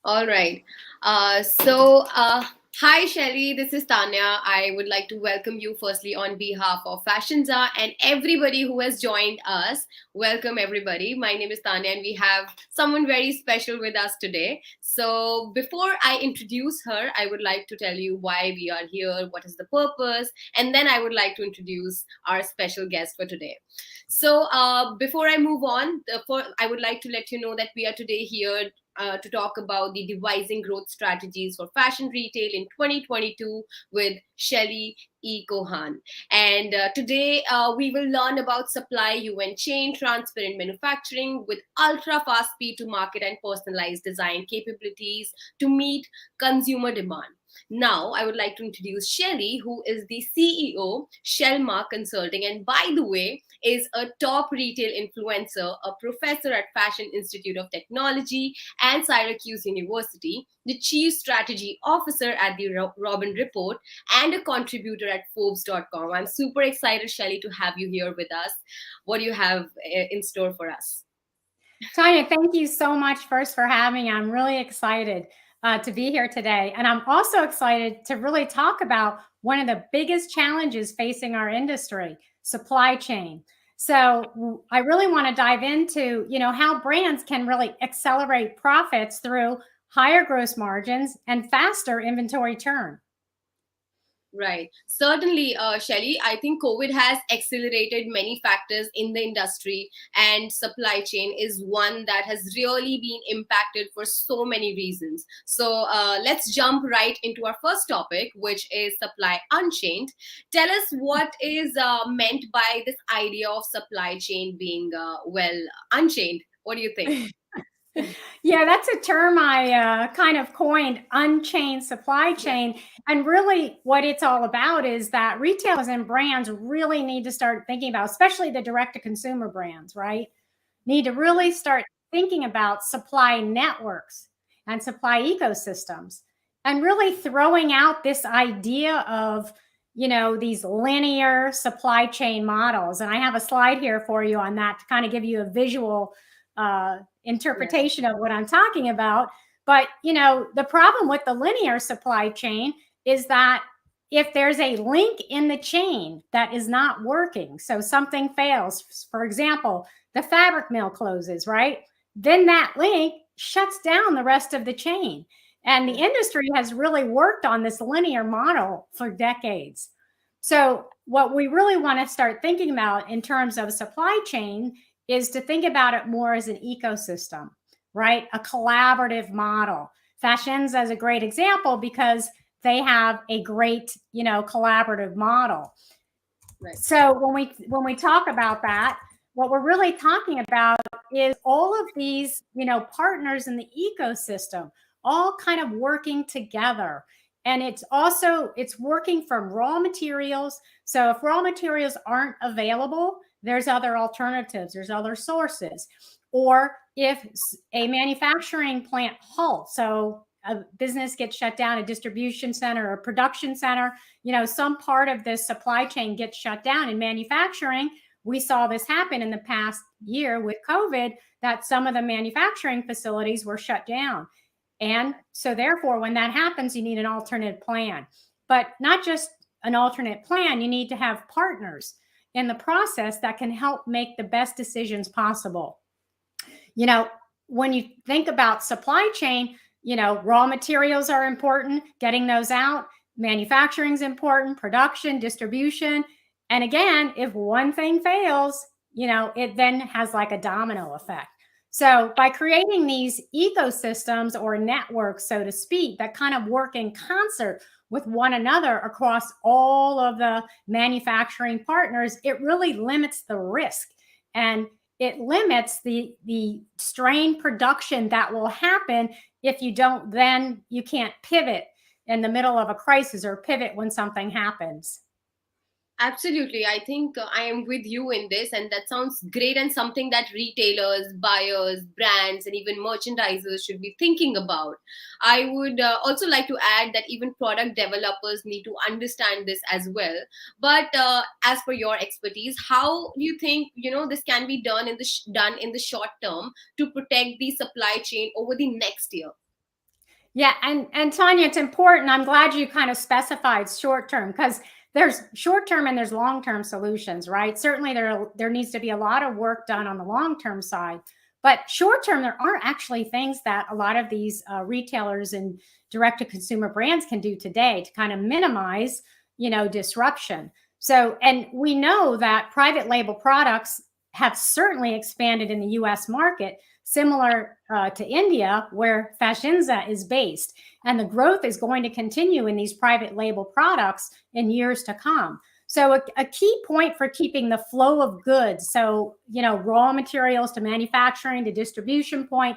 All right. Hi, Shelley. This is Tanya. I would like to welcome you firstly on behalf of Fashinza and everybody who has joined us. Welcome, everybody. My name is Tanya, and we have someone very special with us today. So, before I introduce her, I would like to tell you why we are here, what is the purpose, and then I would like to introduce our special guest for today. Before I move on, I would like to let you know that we are today here to talk about the devising growth strategies for fashion retail in 2022 with Shelley E.Cohen. And today we will learn about supply chain, transparent manufacturing with ultra fast speed to market and personalized design capabilities to meet consumer demand. Now, I would like to introduce Shelley, who is the CEO, Shelmark Consulting, and by the way, is a top retail influencer, a professor at Fashion Institute of Technology and Syracuse University, the chief strategy officer at the Robin Report, and a contributor at Forbes.com. I'm super excited, Shelley, to have you here with us. What do you have in store for us? Tanya, thank you so much first for having me. I'm really excited to be here today. And I'm also excited to really talk about one of the biggest challenges facing our industry, supply chain. So I really want to dive into, how brands can really accelerate profits through higher gross margins and faster inventory turn. Right. Certainly, Shelley, I think COVID has accelerated many factors in the industry, and supply chain is one that has really been impacted for so many reasons. Let's jump right into our first topic, which is supply unchained. Tell us what is meant by this idea of supply chain being, unchained. What do you think? Yeah, that's a term I kind of coined, unchained supply chain. And really, what it's all about is that retailers and brands really need to start thinking about, especially the direct to consumer brands, right? Need to really start thinking about supply networks and supply ecosystems and really throwing out this idea of, these linear supply chain models. And I have a slide here for you on that to kind of give you a visual interpretation of what I'm talking about. But, the problem with the linear supply chain is that if there's a link in the chain that is not working, so something fails, for example, the fabric mill closes, right? Then that link shuts down the rest of the chain. And the industry has really worked on this linear model for decades. So what we really want to start thinking about in terms of supply chain is to think about it more as an ecosystem, right? A collaborative model. Fashinza is a great example because they have a great, collaborative model. Right. So when we talk about that, what we're really talking about is all of these, partners in the ecosystem, all kind of working together. And it's working from raw materials. So if raw materials aren't available, there's other alternatives, there's other sources. Or if a manufacturing plant halts, so a business gets shut down, a distribution center or production center, some part of this supply chain gets shut down. In manufacturing, we saw this happen in the past year with COVID, that some of the manufacturing facilities were shut down. And so therefore, when that happens, you need an alternate plan. But not just an alternate plan, you need to have partners in the process that can help make the best decisions possible. When you think about supply chain, raw materials are important, getting those out, manufacturing is important, production, distribution. And again, if one thing fails, it then has like a domino effect. So by creating these ecosystems or networks, so to speak, that kind of work in concert with one another across all of the manufacturing partners, it really limits the risk and it limits the strain production that will happen if you don't, then you can't pivot in the middle of a crisis or pivot when something happens. Absolutely. I think I am with you in this, and that sounds great and something that retailers, buyers, brands, and even merchandisers should be thinking about. I would also like to add that even product developers need to understand this as well. But as per your expertise, how do you think this can be done in the short term to protect the supply chain over the next year? Yeah, and Tanya, it's important. I'm glad you kind of specified short term, because there's short term and there's long term solutions, right? Certainly there needs to be a lot of work done on the long term side, but short term there are actually things that a lot of these retailers and direct to consumer brands can do today to kind of minimize, disruption. So, and we know that private label products have certainly expanded in the U.S. market, similar to India, where Fashinza is based. And the growth is going to continue in these private label products in years to come. So a key point for keeping the flow of goods, so, raw materials to manufacturing to distribution point,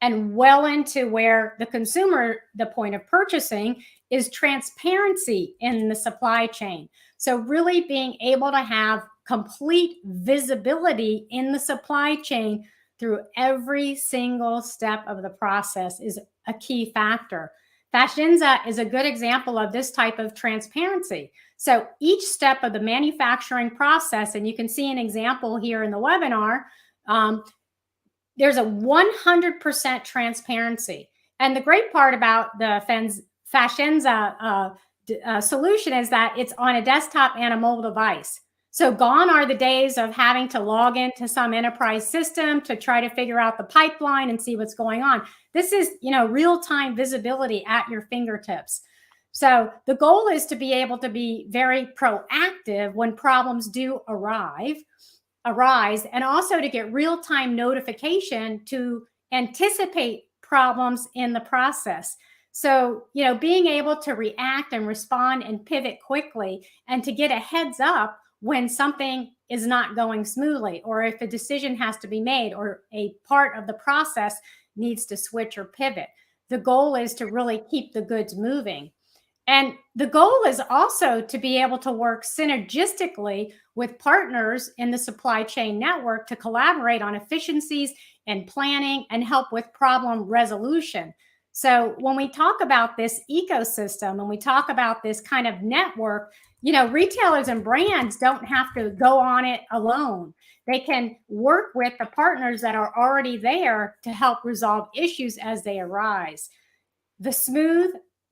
and well into where the consumer, the point of purchasing, is transparency in the supply chain. So really being able to have complete visibility in the supply chain through every single step of the process is a key factor. Fashinza is a good example of this type of transparency. So each step of the manufacturing process, and you can see an example here in the webinar, there's a 100% transparency. And the great part about the Fashinza solution is that it's on a desktop and a mobile device. So gone are the days of having to log into some enterprise system to try to figure out the pipeline and see what's going on. This is, real-time visibility at your fingertips. So the goal is to be able to be very proactive when problems do arise, and also to get real-time notification to anticipate problems in the process. So, being able to react and respond and pivot quickly, and to get a heads up when something is not going smoothly, or if a decision has to be made, or a part of the process needs to switch or pivot. The goal is to really keep the goods moving. And the goal is also to be able to work synergistically with partners in the supply chain network to collaborate on efficiencies and planning and help with problem resolution. So when we talk about this ecosystem and we talk about this kind of network, retailers and brands don't have to go on it alone. They can work with the partners that are already there to help resolve issues as they arise.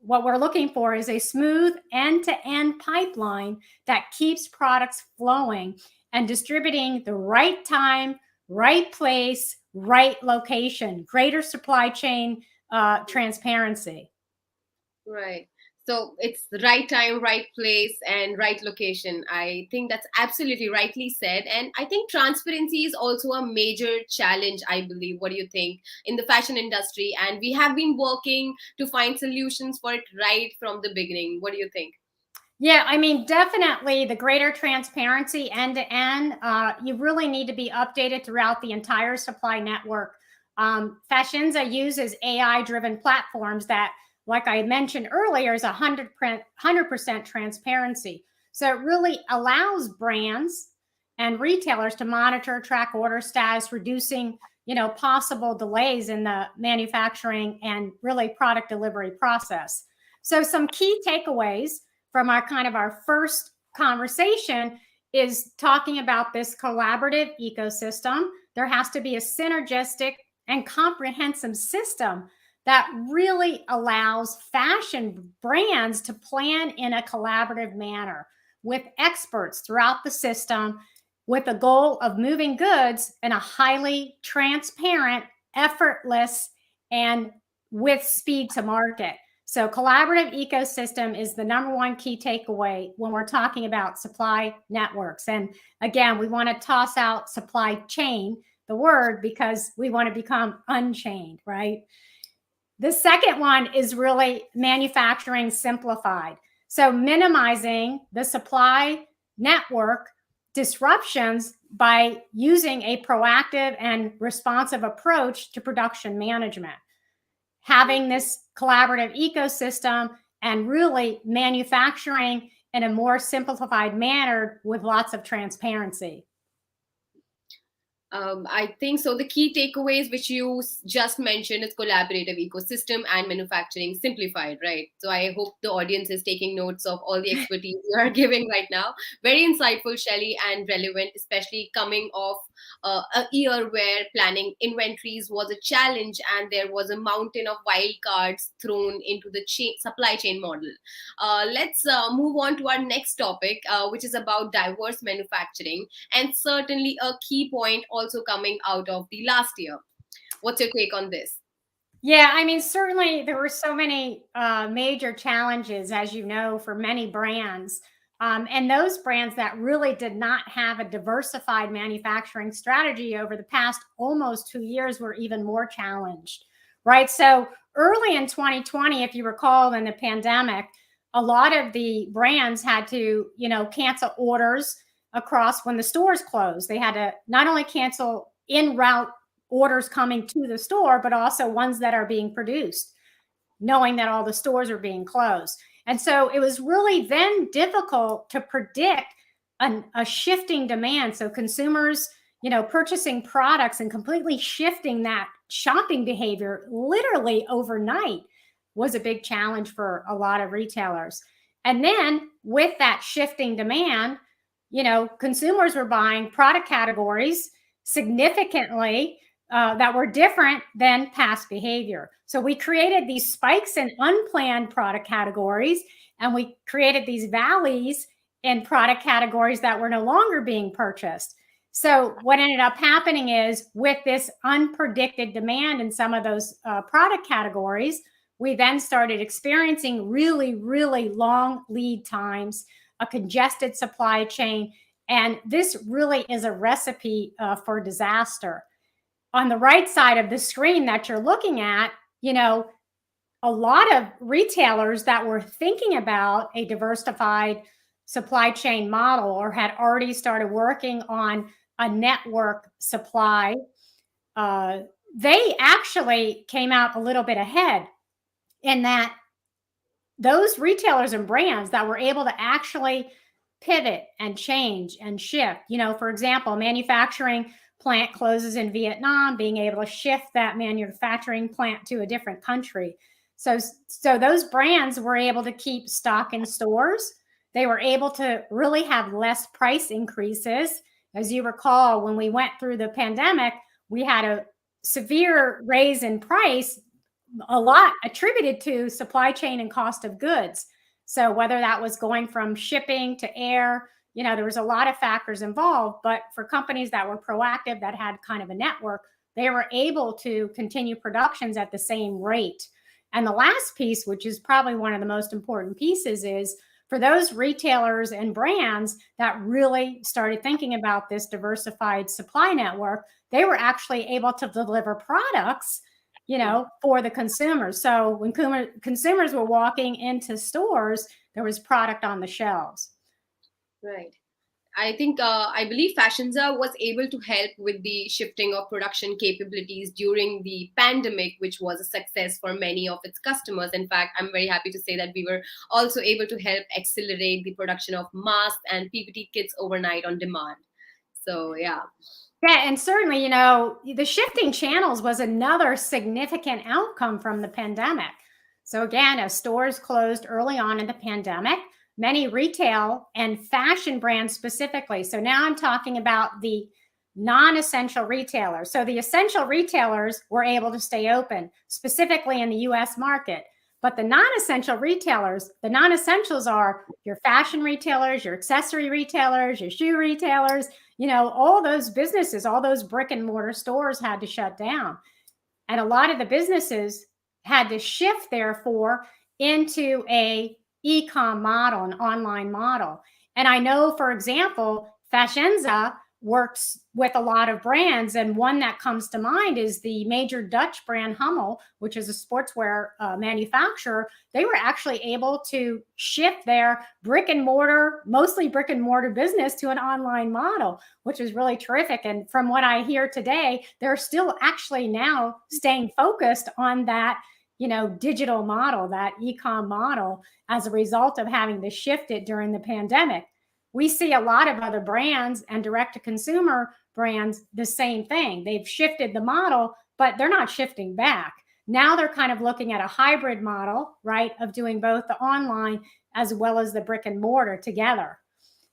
What we're looking for is a smooth end-to-end pipeline that keeps products flowing and distributing the right time, right place, right location, greater supply chain transparency. Right. So it's the right time, right place, and right location. I think that's absolutely rightly said. And I think transparency is also a major challenge, I believe. What do you think in the fashion industry? And we have been working to find solutions for it right from the beginning. What do you think? Yeah, I mean, definitely the greater transparency end to end. You really need to be updated throughout the entire supply network. Fashinza uses AI-driven platforms that, like I mentioned earlier, is 100% transparency. So it really allows brands and retailers to monitor, track order status, reducing, possible delays in the manufacturing and really product delivery process. So some key takeaways from our first conversation is talking about this collaborative ecosystem. There has to be a synergistic and comprehensive system that really allows fashion brands to plan in a collaborative manner with experts throughout the system, with the goal of moving goods in a highly transparent, effortless, and with speed to market. So collaborative ecosystem is the number one key takeaway when we're talking about supply networks. And again, we want to toss out supply chain, the word, because we want to become unchained, right? The second one is really manufacturing simplified. So minimizing the supply network disruptions by using a proactive and responsive approach to production management. Having this collaborative ecosystem and really manufacturing in a more simplified manner with lots of transparency. I think so. The key takeaways which you just mentioned is collaborative ecosystem and manufacturing simplified, right? So I hope the audience is taking notes of all the expertise you are giving right now. Very insightful, Shelley, and relevant, especially coming off a year where planning inventories was a challenge and there was a mountain of wild cards thrown into the supply chain model. Let's move on to our next topic, which is about diverse manufacturing, and certainly a key point also coming out of the last year. What's your take on this? Yeah, I mean, certainly there were so many major challenges, as you know, for many brands. And those brands that really did not have a diversified manufacturing strategy over the past almost 2 years were even more challenged, right? So early in 2020, if you recall, in the pandemic, a lot of the brands had to, cancel orders across when the stores closed. They had to not only cancel en route orders coming to the store, but also ones that are being produced, knowing that all the stores are being closed. And so it was really then difficult to predict a shifting demand. So consumers, purchasing products and completely shifting that shopping behavior literally overnight was a big challenge for a lot of retailers. And then with that shifting demand, consumers were buying product categories significantly that were different than past behavior. So we created these spikes in unplanned product categories, and we created these valleys in product categories that were no longer being purchased. So what ended up happening is, with this unpredicted demand in some of those product categories, we then started experiencing really, really long lead times, a congested supply chain, and this really is a recipe for disaster. On the right side of the screen that you're looking at, a lot of retailers that were thinking about a diversified supply chain model or had already started working on a network supply, they actually came out a little bit ahead, in that those retailers and brands that were able to actually pivot and change and shift. For example, manufacturing plant closes in Vietnam, being able to shift that manufacturing plant to a different country. So those brands were able to keep stock in stores. They were able to really have less price increases. As you recall, when we went through the pandemic, we had a severe raise in price, a lot attributed to supply chain and cost of goods. So whether that was going from shipping to air, there was a lot of factors involved, but for companies that were proactive, that had kind of a network, they were able to continue productions at the same rate. And the last piece, which is probably one of the most important pieces, is for those retailers and brands that really started thinking about this diversified supply network, they were actually able to deliver products, for the consumers. So when consumers were walking into stores, there was product on the shelves. Right. I believe Fashinza was able to help with the shifting of production capabilities during the pandemic, which was a success for many of its customers. In fact, I'm very happy to say that we were also able to help accelerate the production of masks and PPT kits overnight on demand. So, yeah. Yeah, and certainly, the shifting channels was another significant outcome from the pandemic. So again, as stores closed early on in the pandemic, many retail and fashion brands specifically. So now I'm talking about the non-essential retailers. So the essential retailers were able to stay open, specifically in the US market. But the non-essential retailers, the non-essentials are your fashion retailers, your accessory retailers, your shoe retailers, all those businesses, all those brick and mortar stores had to shut down. And a lot of the businesses had to shift, therefore, into a e-com model, an online model. And I know, for example, Fashinza works with a lot of brands, and one that comes to mind is the major Dutch brand Hummel, which is a sportswear manufacturer. They were actually able to shift their mostly brick and mortar business to an online model, which is really terrific. And from what I hear today, they're still actually now staying focused on that digital model, that e-com model, as a result of having to shift it during the pandemic. We see a lot of other brands and direct-to-consumer brands, the same thing. They've shifted the model, but they're not shifting back. Now they're kind of looking at a hybrid model, right, of doing both the online as well as the brick and mortar together.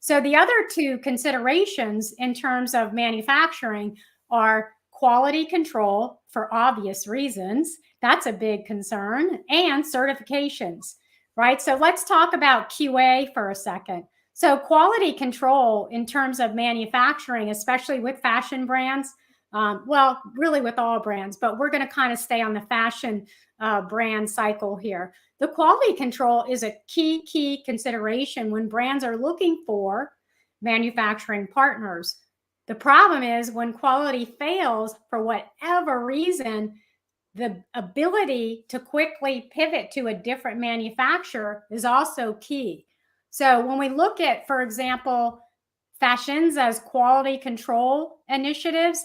So the other two considerations in terms of manufacturing are quality control for obvious reasons. That's a big concern, and certifications, right? So let's talk about QA for a second. So quality control in terms of manufacturing, especially with fashion brands, well, really with all brands, but we're going to kind of stay on the fashion brand cycle here. The quality control is a key consideration when brands are looking for manufacturing partners. The problem is when quality fails for whatever reason, the ability to quickly pivot to a different manufacturer is also key. So when we look at, for example, Fashinza's quality control initiatives,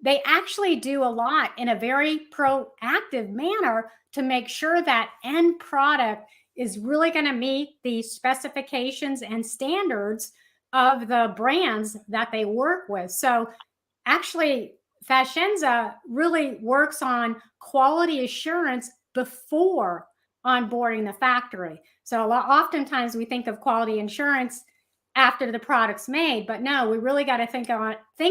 they actually do a lot in a very proactive manner to make sure that end product is really going to meet the specifications and standards of the brands that they work with. So actually, Fashinza really works on quality assurance before onboarding the factory. So oftentimes we think of quality assurance after the product's made, but no, we really got to think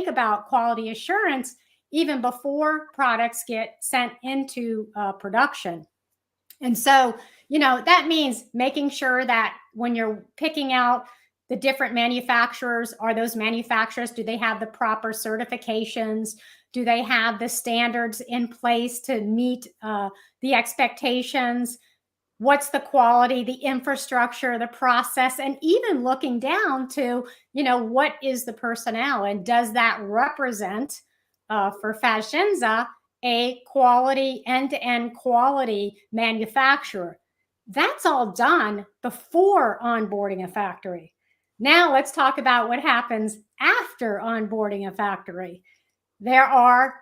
about quality assurance even before products get sent into production. And so, that means making sure that when you're picking out the different manufacturers, are those manufacturers, do they have the proper certifications? Do they have the standards in place to meet the expectations? What's the quality, the infrastructure, the process, and even looking down to, what is the personnel, and does that represent for Fashinza a quality, end-to-end quality manufacturer? That's all done before onboarding a factory. Now let's talk about what happens after onboarding a factory. There are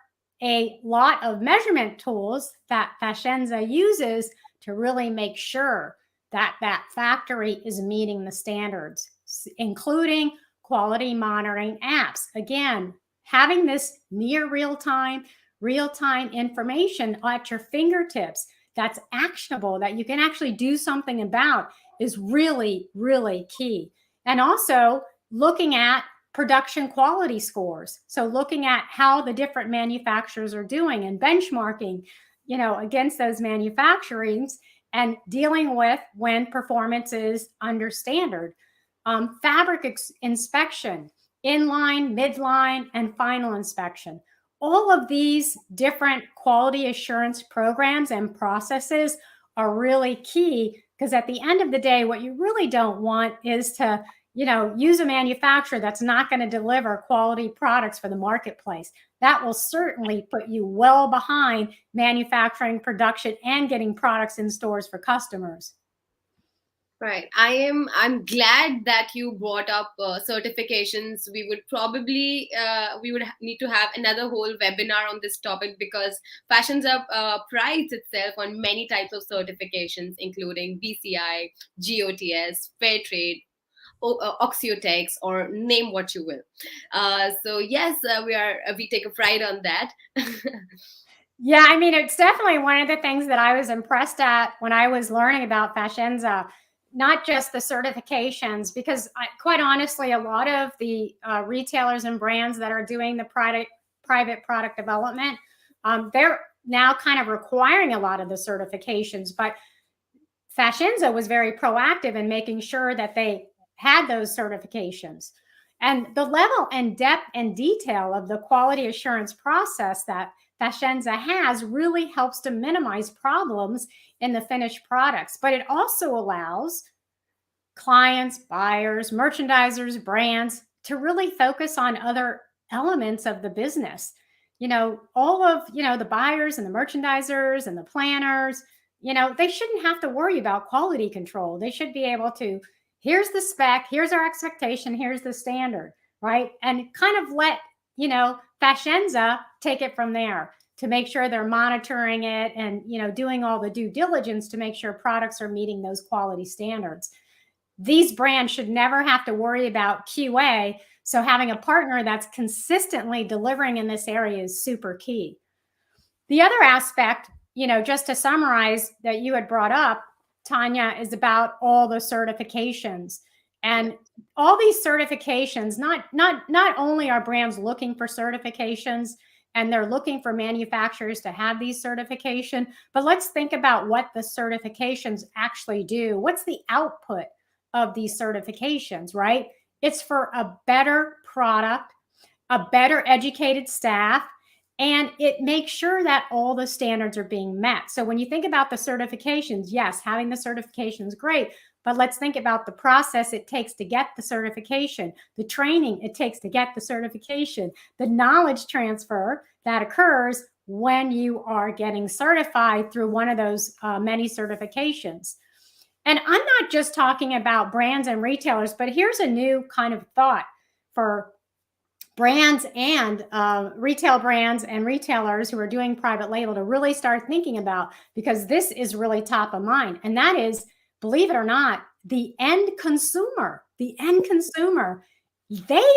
a lot of measurement tools that Fashinza uses to really make sure that that factory is meeting the standards, including quality monitoring apps. Again, having this near real-time information at your fingertips that's actionable, that you can actually do something about, is really, really key. And also looking at production quality scores. So looking at how the different manufacturers are doing and benchmarking, against those manufacturers, and dealing with when performance is under standard. Fabric inspection, inline, midline, and final inspection. All of these different quality assurance programs and processes are really key, because at the end of the day, what you really don't want is to use a manufacturer that's not going to deliver quality products for the marketplace. That will certainly put you well behind manufacturing, production, and getting products in stores for customers. Right. I'm glad that you brought up certifications. We would probably need to have another whole webinar on this topic, because Fashinza prides itself on many types of certifications, including BCI, GOTS, Fair Trade, Oxiotex, or name what you will. So yes, we take a pride on that. Yeah, I mean, it's definitely one of the things that I was impressed at when I was learning about Fashinza. Not just the certifications, because quite honestly, a lot of the retailers and brands that are doing the private product development, they're now kind of requiring a lot of the certifications. But Fashinza was very proactive in making sure that they had those certifications. And the level and depth and detail of the quality assurance process that Fashinza has really helps to minimize problems in the finished products. But it also allows clients, buyers, merchandisers, brands to really focus on other elements of the business. All of, the buyers and the merchandisers and the planners, they shouldn't have to worry about quality control. They should be able to, here's the spec, here's our expectation, here's the standard, right? And kind of let, Fashinza take it from there to make sure they're monitoring it and, doing all the due diligence to make sure products are meeting those quality standards. These brands should never have to worry about QA. So having a partner that's consistently delivering in this area is super key. The other aspect, just to summarize, that you had brought up, Tanya, is about all the certifications. And all these certifications, not only are brands looking for certifications and they're looking for manufacturers to have these certification, but let's think about what the certifications actually do. What's the output of these certifications, right? It's for a better product, a better educated staff, and it makes sure that all the standards are being met. So when you think about the certifications, yes, having the certification is great, but let's think about the process it takes to get the certification, the training it takes to get the certification, the knowledge transfer that occurs when you are getting certified through one of those many certifications. And I'm not just talking about brands and retailers, but here's a new kind of thought for brands and retail brands and retailers who are doing private label to really start thinking about, because this is really top of mind. And that is, believe it or not, the end consumer, they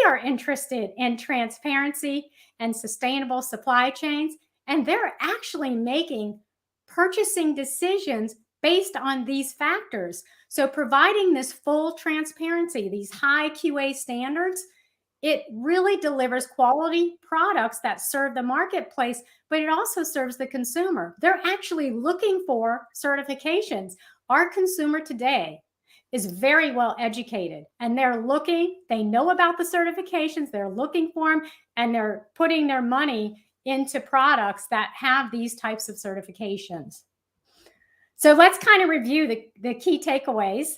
are interested in transparency and sustainable supply chains. And they're actually making purchasing decisions based on these factors. So providing this full transparency, these high QA standards, it really delivers quality products that serve the marketplace, but it also serves the consumer. They're actually looking for certifications. Our consumer today is very well educated, and they're looking, they know about the certifications, they're looking for them, and they're putting their money into products that have these types of certifications. So let's kind of review the key takeaways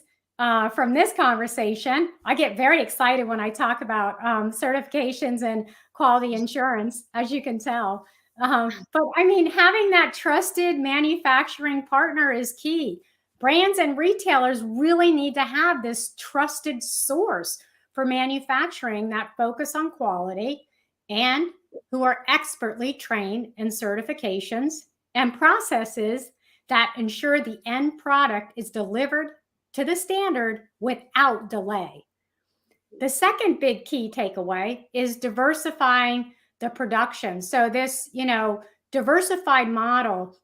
from this conversation. I get very excited when I talk about certifications and quality insurance, as you can tell. But I mean, having that trusted manufacturing partner is key. Brands and retailers really need to have this trusted source for manufacturing that focus on quality and who are expertly trained in certifications and processes that ensure the end product is delivered to the standard without delay. The second big key takeaway is diversifying the production. So this, diversified model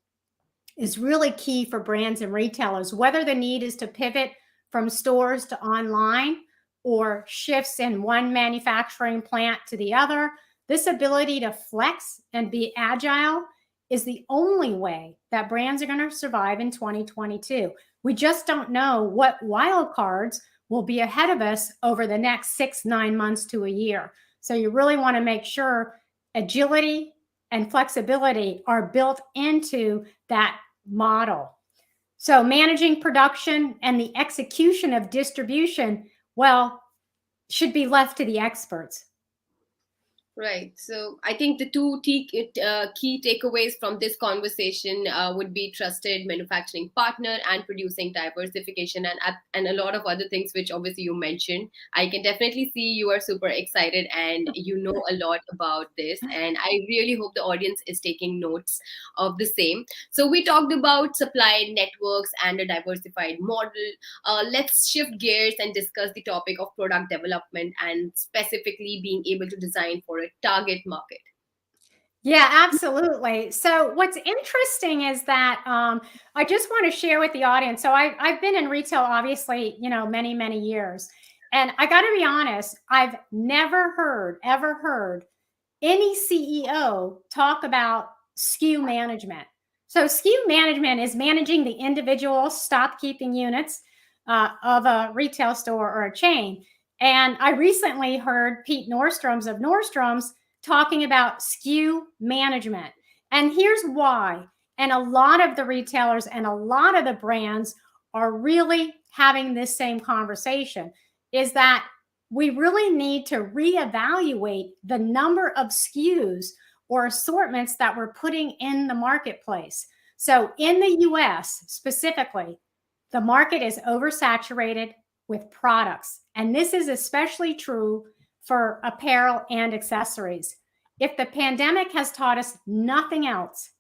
is really key for brands and retailers, whether the need is to pivot from stores to online or shifts in one manufacturing plant to the other. This ability to flex and be agile is the only way that brands are going to survive in 2022. We just don't know what wild cards will be ahead of us over the next 6-9 months to a year. So you really want to make sure agility and flexibility are built into that model. So managing production and the execution of distribution, well, should be left to the experts. Right. So I think the two key takeaways from this conversation would be trusted manufacturing partner and producing diversification and a lot of other things, which obviously you mentioned. I can definitely see you are super excited and you know a lot about this. And I really hope the audience is taking notes of the same. So we talked about supply networks and a diversified model. Let's shift gears and discuss the topic of product development and specifically being able to design for a target market. Yeah, absolutely. So what's interesting is that I just want to share with the audience. So I've been in retail, obviously, many, many years. And I got to be honest, I've never ever heard any CEO talk about SKU management. So SKU management is managing the individual stock keeping units of a retail store or a chain. And I recently heard Pete Nordstrom's of Nordstrom's talking about SKU management. And here's why. And a lot of the retailers and a lot of the brands are really having this same conversation, is that we really need to reevaluate the number of SKUs or assortments that we're putting in the marketplace. So in the US specifically, the market is oversaturated with products. And this is especially true for apparel and accessories. If the pandemic has taught us nothing else,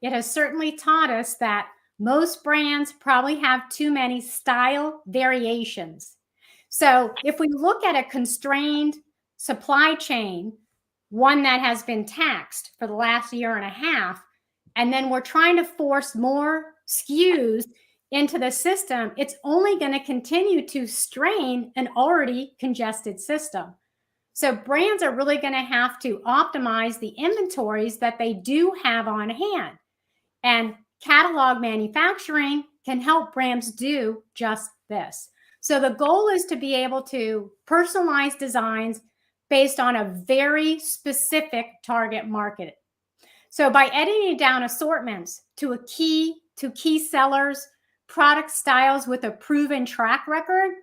it has certainly taught us that most brands probably have too many style variations. So if we look at a constrained supply chain, one that has been taxed for the last year and a half, and then we're trying to force more SKUs into the system, it's only going to continue to strain an already congested system. So brands are really going to have to optimize the inventories that they do have on hand. And catalog manufacturing can help brands do just this. So the goal is to be able to personalize designs based on a very specific target market. So by editing down assortments to key sellers, product styles with a proven track record,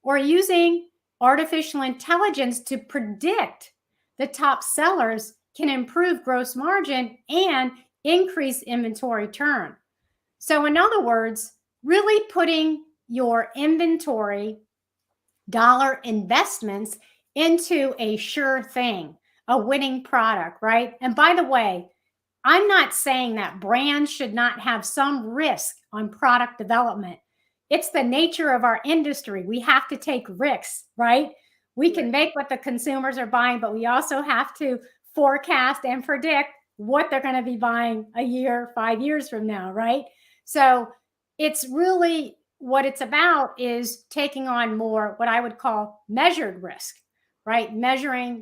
or using artificial intelligence to predict the top sellers can improve gross margin and increase inventory turn. So in other words, really putting your inventory dollar investments into a sure thing, a winning product, right? And by the way, I'm not saying that brands should not have some risk on product development. It's the nature of our industry. We have to take risks, right? We can make what the consumers are buying, but we also have to forecast and predict what they're going to be buying a year, 5 years from now, right? So it's really what it's about is taking on more what I would call measured risk, right?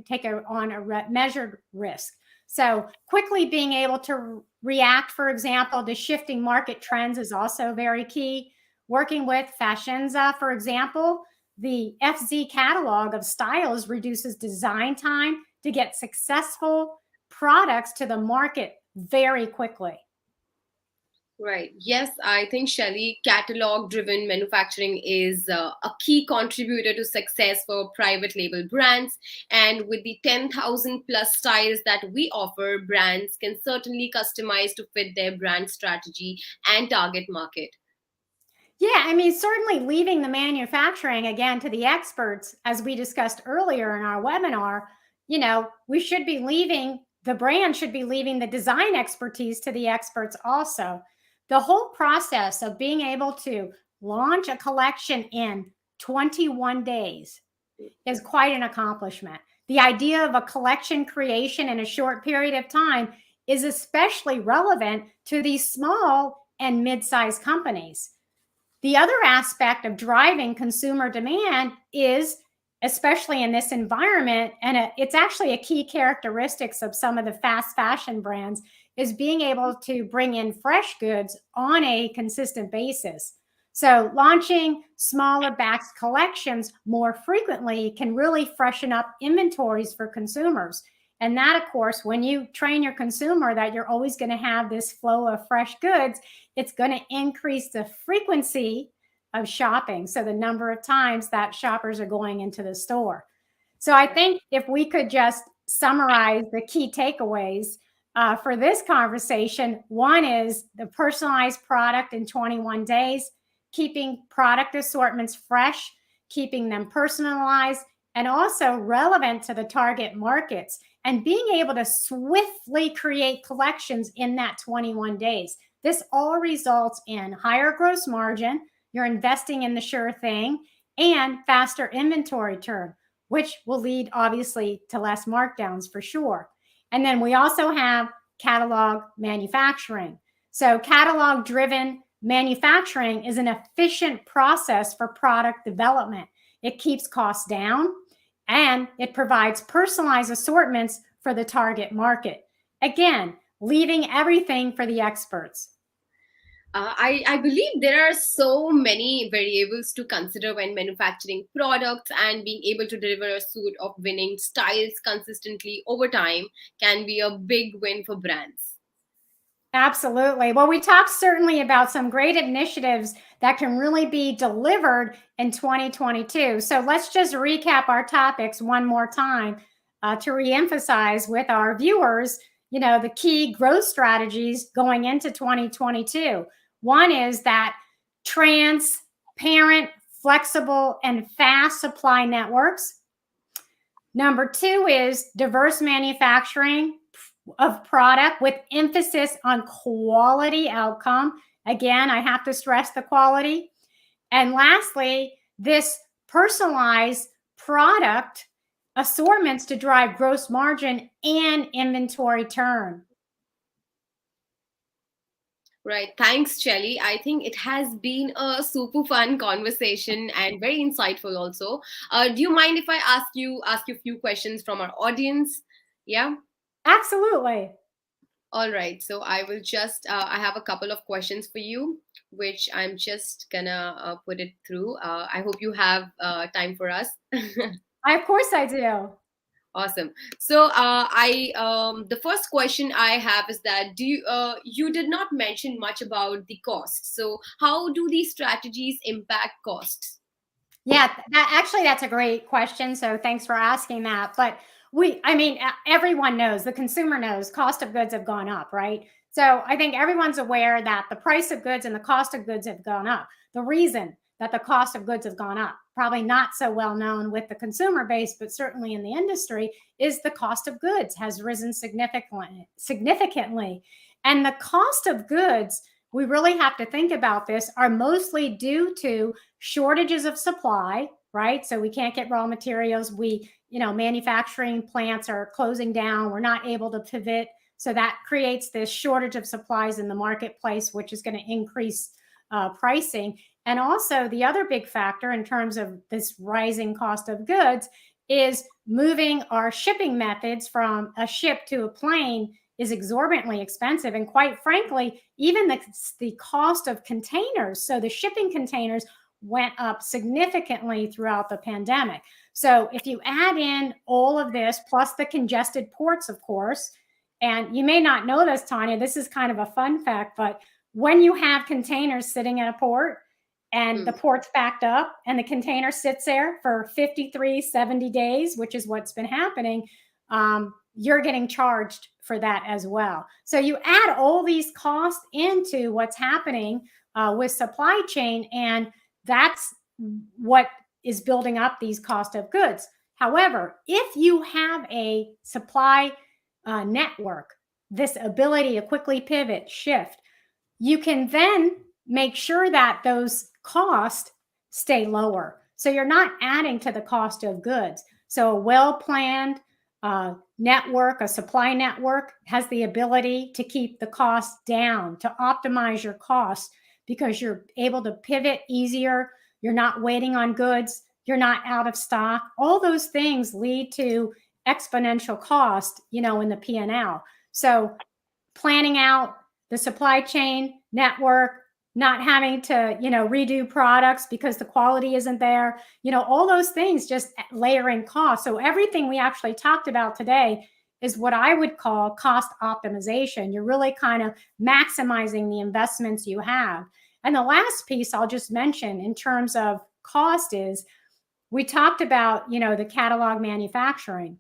Taking on a measured risk. So quickly being able to react, for example, to shifting market trends is also very key. Working with Fashinza, for example, the FZ catalog of styles reduces design time to get successful products to the market very quickly. Right. Yes, I think, Shelley, catalog-driven manufacturing is a key contributor to success for private label brands. And with the 10,000 plus styles that we offer, brands can certainly customize to fit their brand strategy and target market. Yeah, I mean, certainly leaving the manufacturing again to the experts, as we discussed earlier in our webinar, the brand should be leaving the design expertise to the experts also. The whole process of being able to launch a collection in 21 days is quite an accomplishment. The idea of a collection creation in a short period of time is especially relevant to these small and mid-sized companies. The other aspect of driving consumer demand is, especially in this environment, and it's actually a key characteristics of some of the fast fashion brands, is being able to bring in fresh goods on a consistent basis. So launching smaller batch collections more frequently can really freshen up inventories for consumers. And that, of course, when you train your consumer that you're always going to have this flow of fresh goods, it's going to increase the frequency of shopping. So the number of times that shoppers are going into the store. So I think if we could just summarize the key takeaways for this conversation, one is the personalized product in 21 days, keeping product assortments fresh, keeping them personalized, and also relevant to the target markets, and being able to swiftly create collections in that 21 days. This all results in higher gross margin. You're investing in the sure thing and faster inventory turn, which will lead obviously to less markdowns for sure. And then we also have catalog manufacturing. So catalog driven manufacturing is an efficient process for product development. It keeps costs down and it provides personalized assortments for the target market. Again, leaving everything for the experts. I believe there are so many variables to consider when manufacturing products, and being able to deliver a suite of winning styles consistently over time can be a big win for brands. Absolutely. Well, we talked certainly about some great initiatives that can really be delivered in 2022. So let's just recap our topics one more time to reemphasize with our viewers, the key growth strategies going into 2022. One is that transparent, flexible, and fast supply networks. Number two is diverse manufacturing of product with emphasis on quality outcome. Again, I have to stress the quality. And lastly, this personalized product assortments to drive gross margin and inventory turn. Right. Thanks, Shelley. I think it has been a super fun conversation and very insightful also. Do you mind if I ask you a few questions from our audience? Yeah. Absolutely. All right. So I will just I have a couple of questions for you, which I'm just gonna put it through. I hope you have time for us. Of course I do. Awesome. So, I the first question I have is that you did not mention much about the costs. So, how do these strategies impact costs? Yeah, that's a great question. So thanks for asking that. But I mean, everyone knows, the consumer knows cost of goods have gone up, right? So I think everyone's aware that the price of goods and the cost of goods have gone up. The reason that the cost of goods have gone up, probably not so well known with the consumer base, but certainly in the industry, is the cost of goods has risen significantly. And the cost of goods, we really have to think about this, are mostly due to shortages of supply, right? So we can't get raw materials. Manufacturing plants are closing down. We're not able to pivot. So that creates this shortage of supplies in the marketplace, which is going to increase pricing. And also the other big factor in terms of this rising cost of goods is moving our shipping methods from a ship to a plane is exorbitantly expensive. And quite frankly, even the cost of containers, so the shipping containers went up significantly throughout the pandemic. So if you add in all of this, plus the congested ports, of course, and you may not know this, Tanya, this is kind of a fun fact, but when you have containers sitting at a port and the port's backed up and the container sits there for 53, 70 days, which is what's been happening, you're getting charged for that as well. So you add all these costs into what's happening with supply chain, and that's what is building up these cost of goods. However, if you have a supply network, this ability to quickly pivot, shift, you can then make sure that those costs stay lower. So you're not adding to the cost of goods. So a well-planned network, a supply network, has the ability to keep the costs down, to optimize your costs, because you're able to pivot easier. You're not waiting on goods. You're not out of stock. All those things lead to exponential cost, in the P&L. So planning out the supply chain network, not having to, redo products because the quality isn't there, all those things just layer in cost. So everything we actually talked about today is what I would call cost optimization. You're really kind of maximizing the investments you have. And the last piece I'll just mention in terms of cost is we talked about, the catalog manufacturing.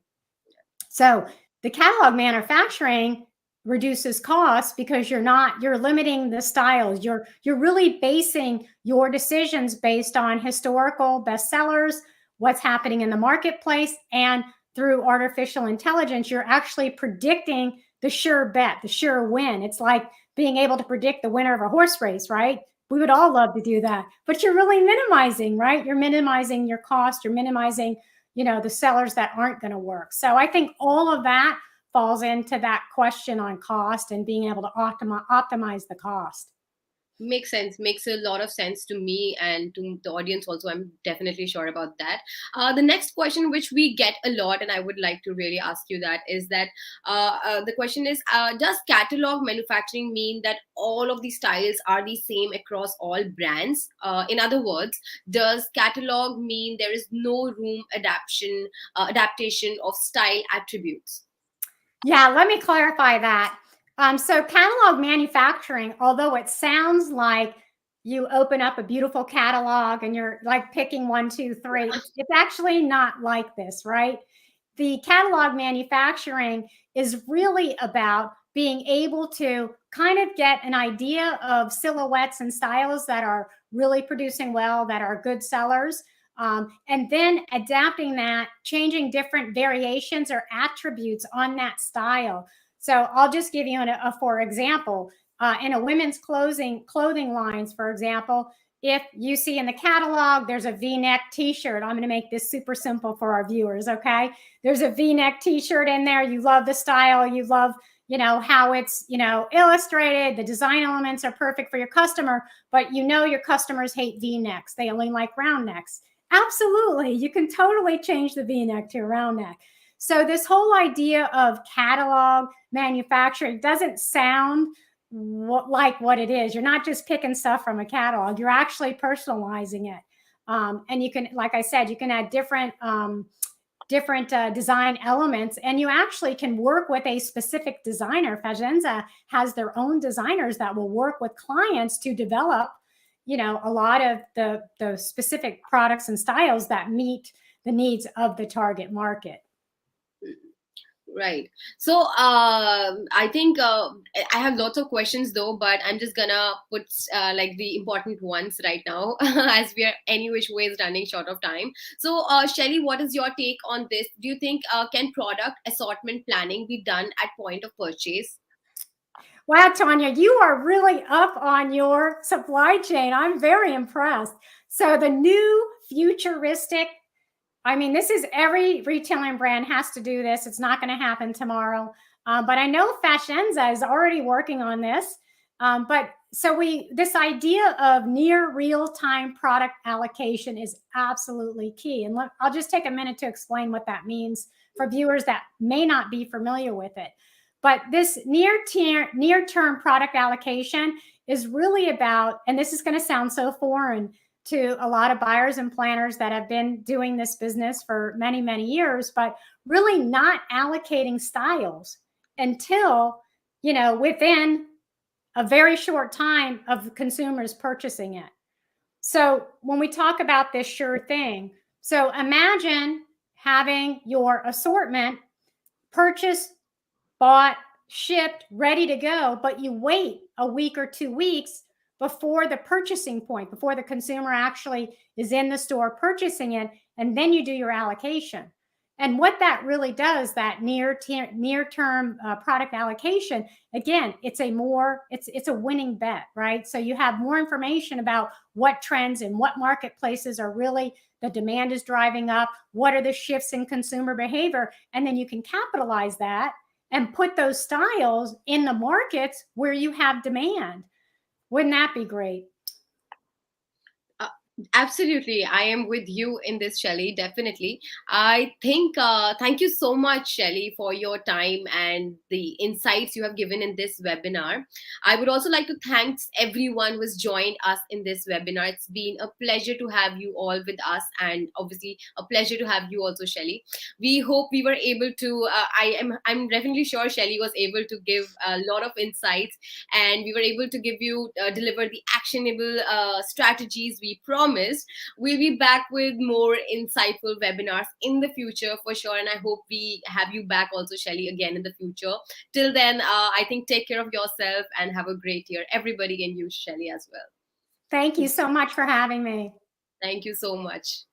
So the catalog manufacturing reduces costs because you're limiting the styles. You're really basing your decisions based on historical bestsellers, what's happening in the marketplace, and through artificial intelligence, you're actually predicting the sure bet, the sure win. It's like being able to predict the winner of a horse race, right? We would all love to do that, but you're really minimizing, right? You're minimizing your cost. You're minimizing, the sellers that aren't going to work. So I think all of that falls into that question on cost and being able to optimize the cost. Makes sense. Makes a lot of sense to me and to the audience also. I'm definitely sure about that. The next question, which we get a lot, and I would like to really ask you that, is that the question is, does catalog manufacturing mean that all of the styles are the same across all brands? In other words, does catalog mean there is no room adaptation of style attributes? Yeah, let me clarify that. So catalog manufacturing, although it sounds like you open up a beautiful catalog and you're like picking 1, 2, 3, it's actually not like this, right? The catalog manufacturing is really about being able to kind of get an idea of silhouettes and styles that are really producing well, that are good sellers. And then adapting that, changing different variations or attributes on that style. So I'll just give you for example, in a women's clothing lines, for example, if you see in the catalog, there's a V-neck t-shirt. I'm going to make this super simple for our viewers, okay? There's a V-neck t-shirt in there. You love the style. You love, how it's, illustrated, the design elements are perfect for your customer, but your customers hate V-necks. They only like round necks. Absolutely. You can totally change the V-neck to a round neck. So this whole idea of catalog manufacturing doesn't sound like what it is. You're not just picking stuff from a catalog. You're actually personalizing it. And you can, like I said, you can add different design elements, and you actually can work with a specific designer. Fashinza has their own designers that will work with clients to develop, a lot of the specific products and styles that meet the needs of the target market. Right. So I think I have lots of questions though, but I'm just gonna put like the important ones right now as we are any which ways running short of time. So Shelley, what is your take on this? Do you think can product assortment planning be done at point of purchase? Wow, Tanya, you are really up on your supply chain. I'm very impressed. So the new futuristic, this is every retailer and brand has to do this. It's not going to happen tomorrow. But I know Fashinza is already working on this. This idea of near real-time product allocation is absolutely key. And I'll just take a minute to explain what that means for viewers that may not be familiar with it. But this near-term product allocation is really about, and this is going to sound so foreign to a lot of buyers and planners that have been doing this business for many, many years, but really not allocating styles until, within a very short time of consumers purchasing it. So when we talk about this sure thing, so imagine having your assortment purchased, bought, shipped, ready to go, but you wait a week or 2 weeks before the purchasing point, before the consumer actually is in the store purchasing it, and then you do your allocation. And what that really does, that near-term product allocation, again, it's a winning bet, right? So you have more information about what trends and what marketplaces are really the demand is driving up, what are the shifts in consumer behavior, and then you can capitalize that and put those styles in the markets where you have demand. Wouldn't that be great? Absolutely. I am with you in this, Shelley. Definitely. I think, thank you so much, Shelley, for your time and the insights you have given in this webinar. I would also like to thank everyone who has joined us in this webinar. It's been a pleasure to have you all with us, and obviously a pleasure to have you also, Shelley. We hope we were able to, I'm definitely sure Shelley was able to give a lot of insights, and we were able to give you, deliver the actionable strategies we promised. We'll be back with more insightful webinars in the future for sure, and I hope we have you back also, Shelley, again in the future. Till then, I think take care of yourself and have a great year, everybody, and you, Shelley, as well. Thank you so much for having me. Thank you so much.